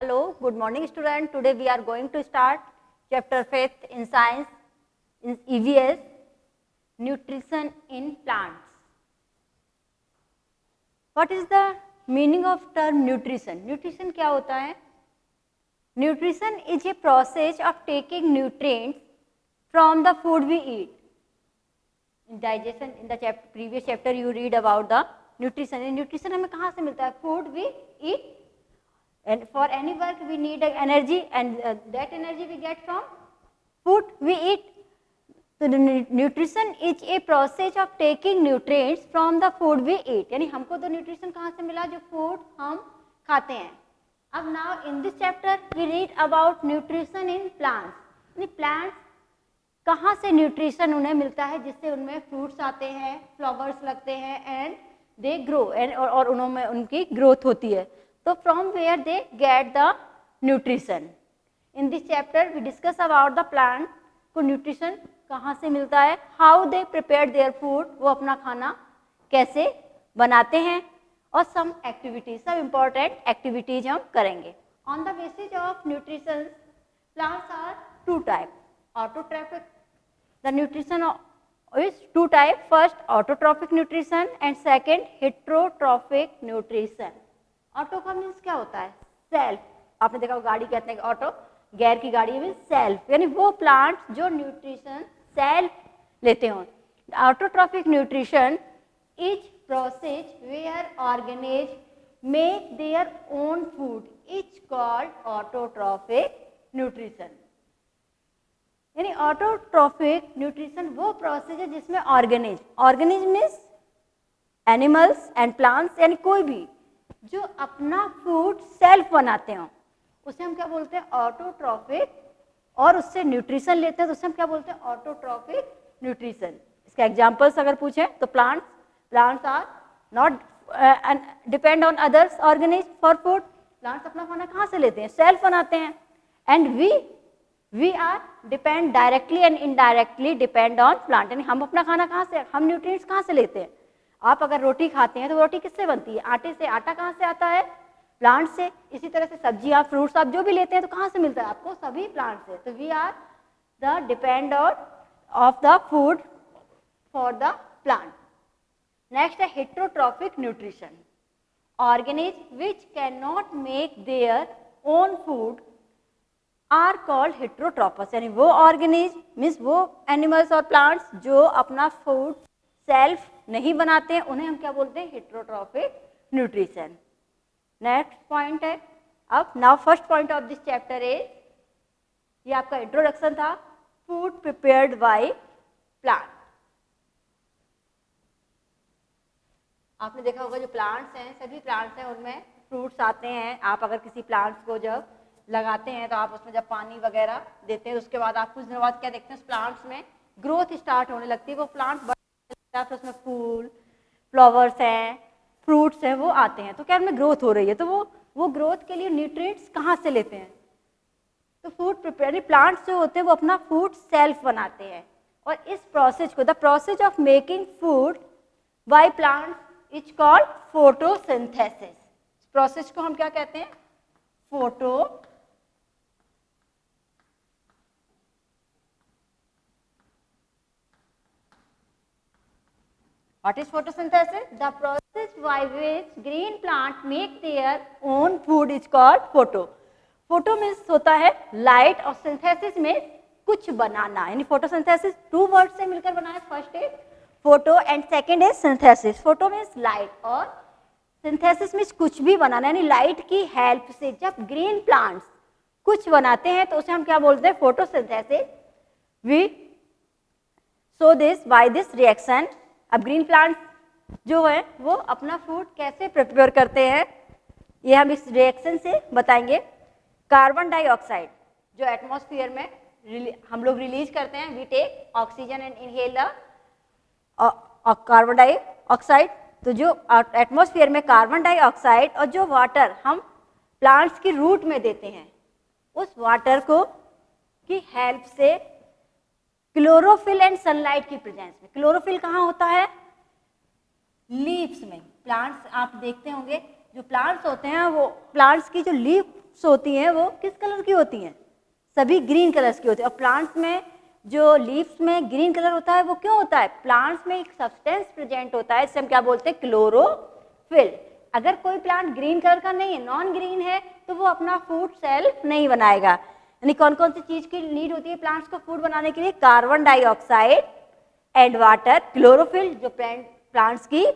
Hello, good morning student. Today we are going to start chapter 5th in science in EVS, nutrition in plants. What is the meaning of term nutrition? Nutrition क्या होता है? Nutrition is a process of taking nutrients from the food we eat. In digestion, in the previous chapter you read about the nutrition. In nutrition हमें कहाँ से मिलता है? Food we eat. And for any work we need energy, and that energy we get from food we eat. So the nutrition is a process of taking nutrients from the food we eat. यानी हमको तो nutrition कहाँ से मिला? जो food हम खाते हैं. अब now in this chapter we read about nutrition in plants. यानी plants कहाँ से nutrition उन्हें मिलता है जिससे उनमें fruits आते हैं, flowers लगते हैं and they grow and और उनमें उनकी growth होती है. So from where they get the nutrition? In this chapter we discuss about the plant को nutrition कहाँ से मिलता है, how they prepare their food, वो अपना खाना कैसे बनाते हैं, और some activities, सब important activities हम करेंगे. On the basis of nutrition, plants are two type. Autotrophic, the nutrition is two type. First autotrophic nutrition and second heterotrophic nutrition. Auto का मीन्स क्या होता है? सेल्फ. आपने देखा गाड़ी कहते हैं ऑटो, गैर की गाड़ी मीन्स सेल्फ, यानी वो प्लांट्स जो न्यूट्रिशन सेल्फ लेते हो. Autotrophic nutrition is process where organism make their own food is called autotrophic nutrition. यानी ऑटोट्रॉफिक न्यूट्रिशन वो प्रोसेस है जिसमें organism means animals and plants, यानी कोई भी जो अपना फूड सेल्फ बनाते हो उसे हम क्या बोलते हैं? ऑटोट्रॉफिक. और उससे न्यूट्रिशन लेते हैं तो उसे हम क्या बोलते हैं? Autotrophic nutrition. इसके एग्जांपल्स अगर पूछें तो plants are not depend on others organism for food. Plants अपना खाना कहाँ से लेते हैं? सेल्फ बनाते हैं. And we are depend directly and indirectly depend on plant. यानी हम अपना खाना कहाँ से, हम न्यूट्रिएंट्स कहाँ से लेते हैं? आप अगर रोटी खाते हैं तो रोटी किससे बनती है? आटे से. आटा कहाँ से आता है? प्लांट से. इसी तरह से सब्जियां, फ्रूट्स आप जो भी लेते हैं तो कहाँ से मिलता है आपको? सभी प्लांट से. तो we are the depend of the food for the plant. Next है heterotrophic nutrition. Organism which can not make their own food are called heterotrophs. यानी वो ऑर्गेनिज्म मीन्स वो एनिमल्स और प्लांट्स जो अपना फूड सेल्फ नहीं बनाते हैं उन्हें हम क्या बोलते हैं? Heterotrophic nutrition. नेक्स्ट पॉइंट है अब now first point of this chapter is, ये आपका इंट्रोडक्शन था, फूड प्रिपेयर्ड बाय प्लांट. आपने देखा होगा जो प्लांट्स हैं, सभी प्लांट्स हैं उनमें फ्रूट्स आते हैं. आप अगर किसी प्लांट्स को जब लगाते हैं तो आप उसमें जब पानी वगैरह देते हैं उसके बाद आप कुछ दिनों बाद क्या देखते हैं? उस प्लांट्स में ग्रोथ स्टार्ट होने लगती है. वो प्लांट फिर उसमें फूल, फ्लावर्स हैं, फ्रूट्स हैं, वो आते हैं. तो क्या उनमें ग्रोथ हो रही है. तो वो ग्रोथ के लिए न्यूट्रिएंट्स कहाँ से लेते हैं? तो फूड प्रिपेयर, प्लांट्स जो होते हैं वो अपना फूड सेल्फ बनाते हैं. और इस प्रोसेस को, the process of making food by plants is called photosynthesis. इस प्रोसेस को हम क्या कहते हैं? Photo What is photosynthesis? The process by which green plant make their own food is called photo. Photo means होता है light और synthesis में कुछ बनाना. यानी photosynthesis two words से मिलकर बना है. First is photo and second is synthesis. Photo means light और synthesis means कुछ भी बनाना. यानी light की help से जब green plants कुछ बनाते हैं तो उसे हम क्या बोलते हैं? photosynthesis. We show this by this reaction. अब ग्रीन प्लांट जो है वो अपना फूड कैसे प्रिपेयर करते हैं ये हम इस रिएक्शन से बताएंगे. कार्बन डाइऑक्साइड जो एटमॉस्फेयर में हम लोग रिलीज करते हैं, we take oxygen and inhale the carbon dioxide. तो जो एटमॉस्फेयर में कार्बन डाइऑक्साइड और जो वाटर हम प्लांट्स की रूट में देते हैं उस वाटर को की हेल्प से क्लोरोफिल एंड सनलाइट की प्रेजेंस में. क्लोरोफिल कहाँ होता है? लीव्स में. प्लांट्स आप देखते होंगे जो प्लांट्स होते हैं वो प्लांट्स की जो लीफ लीव्स होती हैं वो किस कलर की होती हैं? सभी ग्रीन कलर्स की होती है। और प्लांट्स में जो लीव्स में ग्रीन कलर होता है वो क्यों होता है? प्लांट्स में एक सब्सटेंस प्रेजेंट होता है जिसे हम क्या बोलते हैं? क्लोरोफिल। अगर कोई प्लांट ग्रीन कलर का नहीं है, नॉन ग्रीन है, तो वो अपना फूड सेल्फ नहीं बनाएगा। यानी कौन कौन सी चीज की नीड होती है प्लांट्स को फूड बनाने के लिए? Carbon dioxide and water, chlorophyll जो प्लांट्स की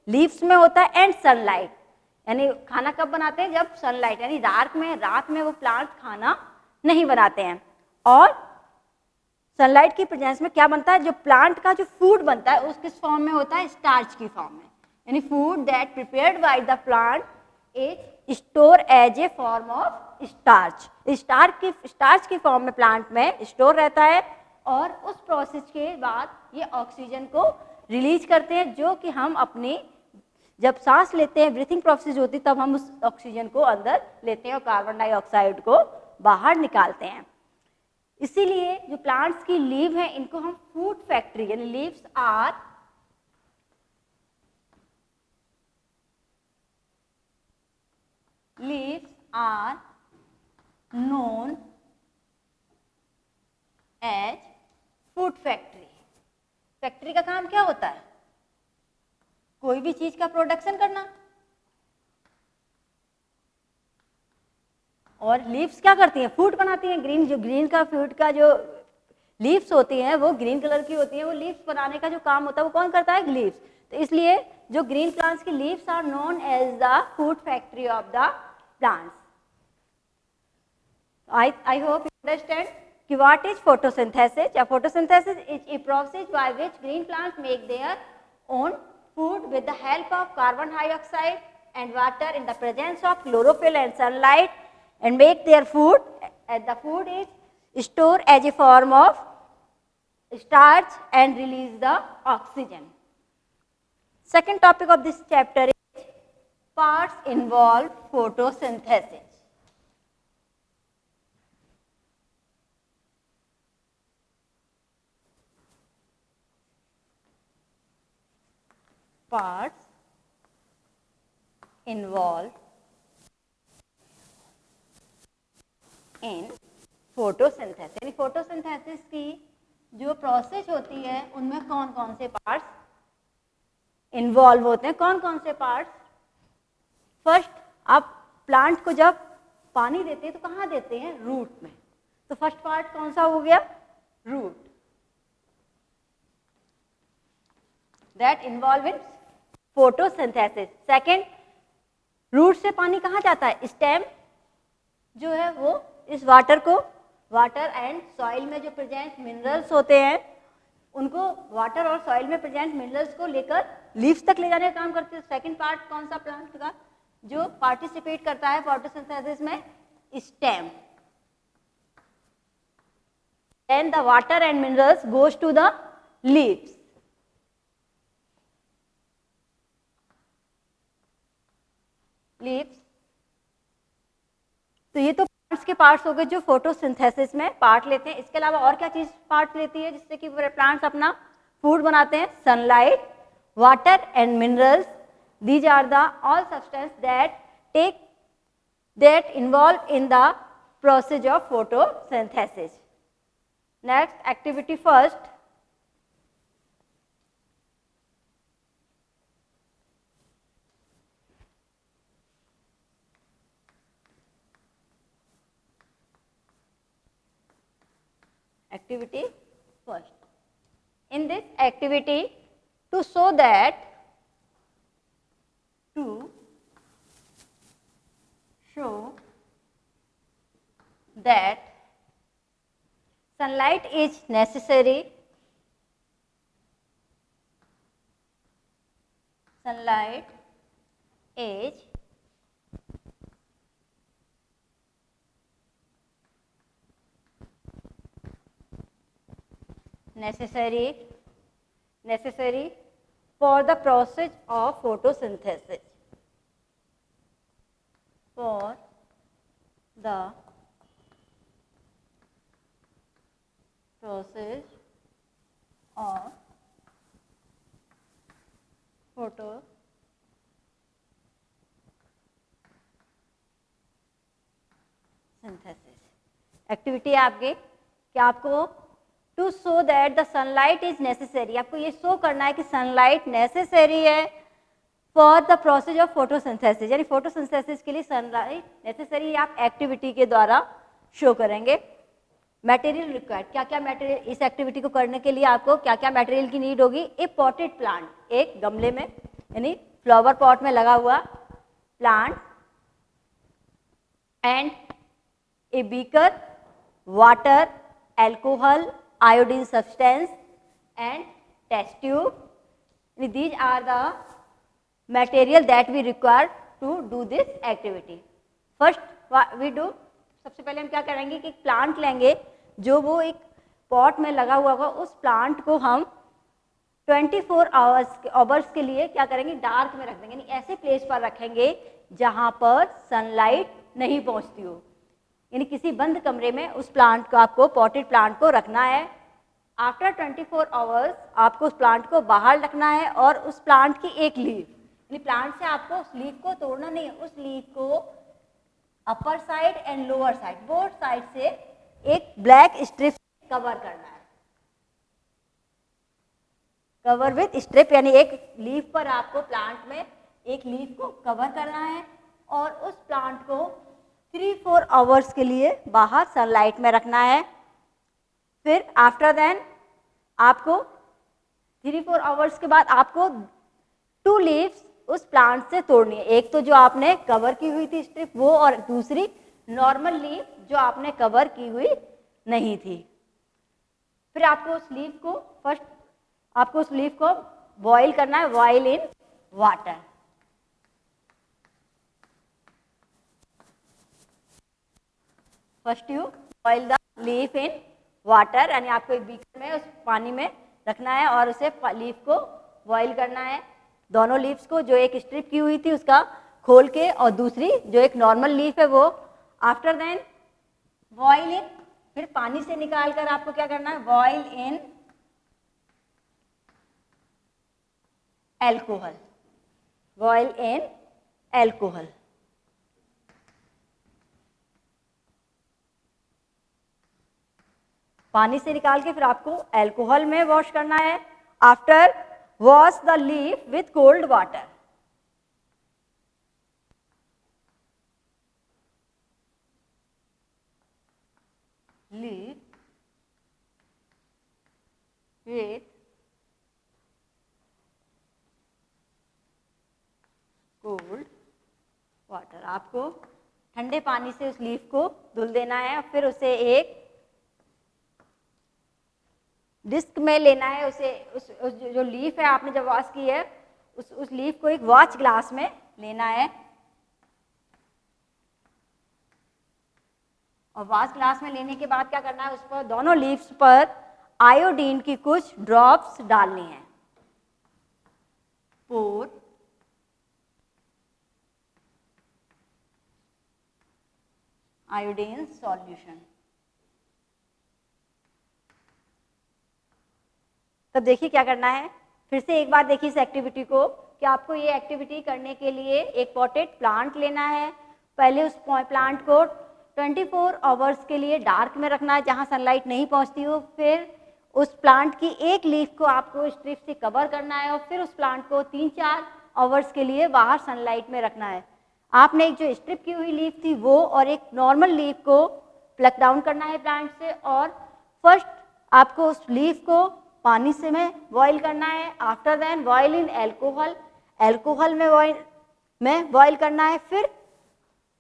लीव्स में होता है, एंड सनलाइट। यानी खाना कब बनाते हैं? जब सनलाइट यानी डार्क में, रात में वो प्लांट खाना नहीं बनाते हैं। और सनलाइट की प्रेजेंस में क्या बनता है? जो प्लांट का जो फूड बनता है उस किस फॉर्म में होता है? स्टार्च की फॉर्म में। यानी food that prepared by the plant is store as a form of starch. Starch की फॉर्म में प्लांट में स्टोर रहता है और उस प्रोसेस के बाद ये ऑक्सीजन को रिलीज करते हैं, जो कि हम अपनी जब सांस लेते हैं, ब्रीथिंग प्रोसेस होती है, तब हम उस ऑक्सीजन को अंदर लेते हैं और कार्बन डाइऑक्साइड को बाहर निकालते हैं। इसीलिए जो प्लांट्स की लीव है इनको हम फूड फैक्ट्री यानी leaves are known as food factory. Factory का काम क्या होता है? कोई भी चीज का प्रोडक्शन करना। और लीव्स क्या करती हैं? फूड बनाती हैं। ग्रीन का फूड का जो लीव्स होती हैं वो ग्रीन कलर की होती हैं। वो लीव्स बनाने का जो काम होता है वो कौन करता है? लीव्स। तो इसलिए जो ग्रीन प्लांट्स की leaves are known as the food factory of the plants. I hope you understand कि what is photosynthesis? Photosynthesis is a process by which green plants make their own food with the help of carbon dioxide and water in the presence of chlorophyll and sunlight, and make their food, and the food is stored as a form of starch and release the oxygen. Second topic of this chapter is parts involve photosynthesis. Parts involved in photosynthesis। यानी photosynthesis की जो process होती है उनमें कौन कौन से parts involve होते हैं? कौन कौन से पार्ट्स? फर्स्ट, आप प्लांट को जब पानी देते हैं तो कहाँ देते हैं? रूट में। तो फर्स्ट पार्ट कौन सा हो गया? Root. That involve in photosynthesis. Second, root से पानी कहाँ जाता है? स्टेम जो है वो इस वाटर एंड सॉइल में जो प्रेजेंट मिनरल्स होते हैं उनको वाटर और सॉइल में प्रेजेंट मिनरल्स को लेकर लीव्स तक ले जाने का काम करते हैं। सेकंड पार्ट कौन सा प्लांट का जो पार्टिसिपेट करता है फोटोसिंथेसिस में? Stem. Then the water and minerals goes to the leaves. तो ये तो प्लांट्स के पार्ट्स हो गए जो फोटोसिंथेसिस में पार्ट लेते हैं। इसके अलावा और क्या चीज पार्ट लेती है जिससे कि प्लांट्स अपना फूड बनाते हैं? Sunlight, water and minerals. These are the all substance that involve in the process of photosynthesis. Next activity first, activity first. In this activity, to show that sunlight is necessary, sunlight is necessary for the process of photosynthesis. For the process of activity है आपके कि आपको to show that the sunlight is necessary, आपको ये show करना है कि sunlight necessary है for the process of photosynthesis, यानी फोटोसिंथेसिस के लिए सनलाइट नेसेसरी है, आप एक्टिविटी के द्वारा शो करेंगे। मटेरियल रिक्वायर्ड, क्या क्या मटेरियल, इस एक्टिविटी को करने के लिए आपको क्या क्या मटेरियल की नीड होगी। ए पॉटेड प्लांट, एक गमले में यानी फ्लावर पॉट में लगा हुआ plant, and a beaker, water, alcohol, iodine substance and test tube. These are the material that we require to do this activity. First we do, सबसे पहले हम क्या करेंगे कि एक प्लांट लेंगे जो वो एक पॉट में लगा हुआ होगा, उस प्लांट को हम 24 आवर्स के लिए क्या करेंगे, डार्क में रख देंगे, यानी ऐसे प्लेस पर रखेंगे जहाँ पर सनलाइट नहीं पहुँचती हो, यानी किसी बंद कमरे में उस प्लांट को, आपको पॉटेड प्लांट को रखना है। आफ्टर 24 आवर्स आपको उस प्लांट को बाहर रखना है और उस प्लांट की एक लीफ, यानी प्लांट से आपको उस लीफ को तोड़ना नहीं है, उस लीफ को upper side and lower side, both side से एक ब्लैक स्ट्रिप कवर करना है, कवर विथ स्ट्रिप, यानी एक लीफ पर आपको प्लांट में एक लीफ को कवर करना है और उस प्लांट को 3-4 आवर्स के लिए बाहर सनलाइट में रखना है। फिर आफ्टर देन आपको 3-4 आवर्स के बाद आपको 2 लीव्स उस प्लांट से तोड़नी है, एक तो जो आपने कवर की हुई थी स्ट्रिप वो, और दूसरी नॉर्मल लीफ जो आपने कवर की हुई नहीं थी। फिर आपको उस लीफ को आपको उस लीफ को बॉईल करना है, boil in water. First you boil the leaf in water, यानी आपको एक बीकर में उस पानी में रखना है और उसे लीफ को बॉईल करना है, दोनों लीव्स को, जो एक स्ट्रिप की हुई थी उसका खोल के और दूसरी जो एक नॉर्मल लीफ है वो। आफ्टर देन बॉईल इन, फिर पानी से निकाल कर आपको क्या करना है, boil in alcohol, boil in alcohol. पानी से निकाल के फिर आपको एल्कोहल में वॉश करना है। After wash the leaf with cold water, leaf with cold water, आपको ठंडे पानी से उस लीफ को धुल देना है, फिर उसे एक डिस्क में लेना है, उसे उस जो लीफ है आपने जब वॉश की है उस लीफ को एक वॉच ग्लास में लेना है और वॉच ग्लास में लेने के बाद क्या करना है, उस पर दोनों लीव्स पर आयोडीन की कुछ ड्रॉप्स डालनी है। पोर आयोडीन सॉल्यूशन। तब देखिए क्या करना है, फिर से एक बार देखिए इस एक्टिविटी को कि आपको ये एक्टिविटी करने के लिए एक पॉटेड प्लांट लेना है। पहले उस प्लांट को 24 आवर्स के लिए डार्क में रखना है जहाँ सनलाइट नहीं पहुँचती हो। फिर उस प्लांट की एक लीफ को आपको स्ट्रिप से कवर करना है और फिर उस प्लांट को 3-4 आवर्स के लिए बाहर सनलाइट में रखना है। आपने एक जो स्ट्रिप की हुई लीफ थी वो और एक नॉर्मल लीफ को प्लक डाउन करना है प्लांट से और फर्स्ट आपको उस लीफ को पानी से में बॉईल करना है। After then boil in alcohol, alcohol में बॉईल करना है। फिर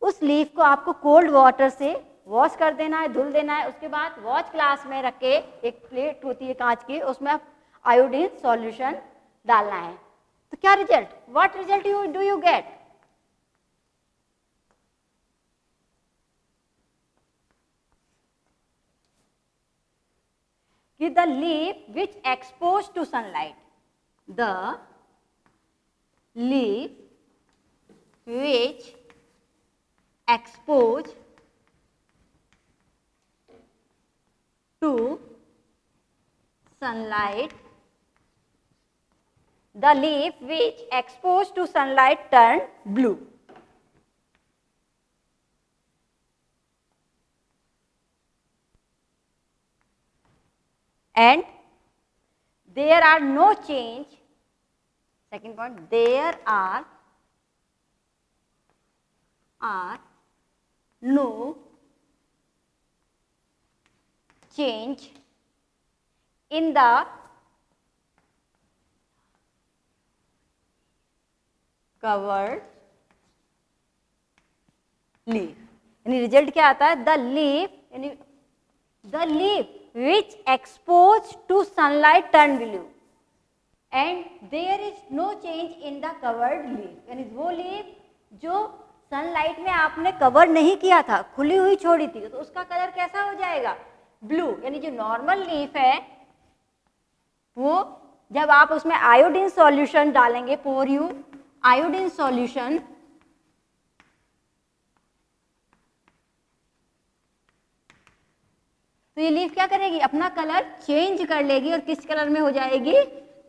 उस लीफ को आपको कोल्ड वाटर से वॉश कर देना है, धुल देना है। उसके बाद वॉच ग्लास में रख के, एक प्लेट होती है कांच की, उसमें आयोडीन सॉल्यूशन डालना है। तो क्या result, what result do you get? कि the leaf which exposed to sunlight, the leaf which exposed to sunlight, the leaf which exposed to sunlight turned blue. and there are no change. Second point, there are no change in the covered leaf. यानी result क्या आता है, the leaf यानी the leaf which expose to sunlight turn blue and there is no change in the covered leaf. यानी वो leaf जो sunlight में आपने कवर नहीं किया था, खुली हुई छोड़ी थी, तो उसका कलर कैसा हो जाएगा, ब्लू. यानी जो नॉर्मल लीफ है वो जब आप उसमें आयोडीन सॉल्यूशन डालेंगे, पोर यू आयोडीन सॉल्यूशन, तो ये लीफ क्या करेगी, अपना कलर चेंज कर लेगी और किस कलर में हो जाएगी,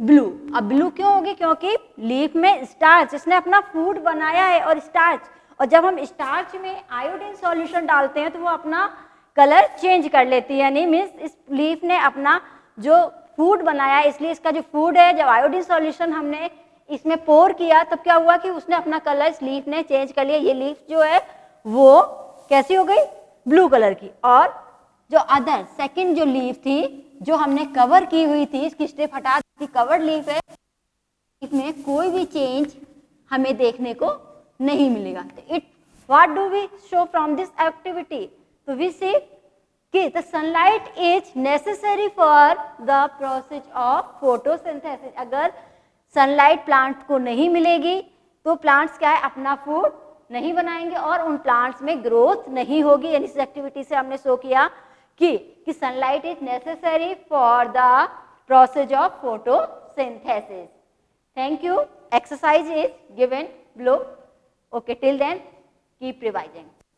ब्लू. अब ब्लू क्यों होगी, क्योंकि लीफ में स्टार्च, इसने अपना फूड बनाया है और स्टार्च, और जब हम स्टार्च में आयोडीन सॉल्यूशन डालते हैं तो वो अपना कलर चेंज कर लेती है. यानी मीन्स इस लीफ ने अपना जो फूड बनाया है, इसलिए इसका जो फूड है, जब आयोडीन सॉल्यूशन हमने इसमें पोर किया तब क्या हुआ कि उसने अपना कलर इस लीफ ने चेंज कर लिया. ये लीफ जो है वो कैसी हो गई, ब्लू कलर की. और जो अदर सेकंड जो लीफ थी जो हमने कवर की हुई थी, इसकी स्ट्रिप हटा दी, कवर्ड लीफ है, इसमें कोई भी चेंज हमें देखने को नहीं मिलेगा. तो it what do we show from this activity, तो वी सी कि the sunlight is necessary for the process of photosynthesis. अगर सनलाइट प्लांट को नहीं मिलेगी तो प्लांट्स क्या है, अपना फूड नहीं बनाएंगे और उन प्लांट्स में ग्रोथ नहीं होगी. यानी इस एक्टिविटी से हमने शो किया कि sunlight is necessary for the process of photosynthesis. Thank you. Exercise is given below. Okay, till then keep revising.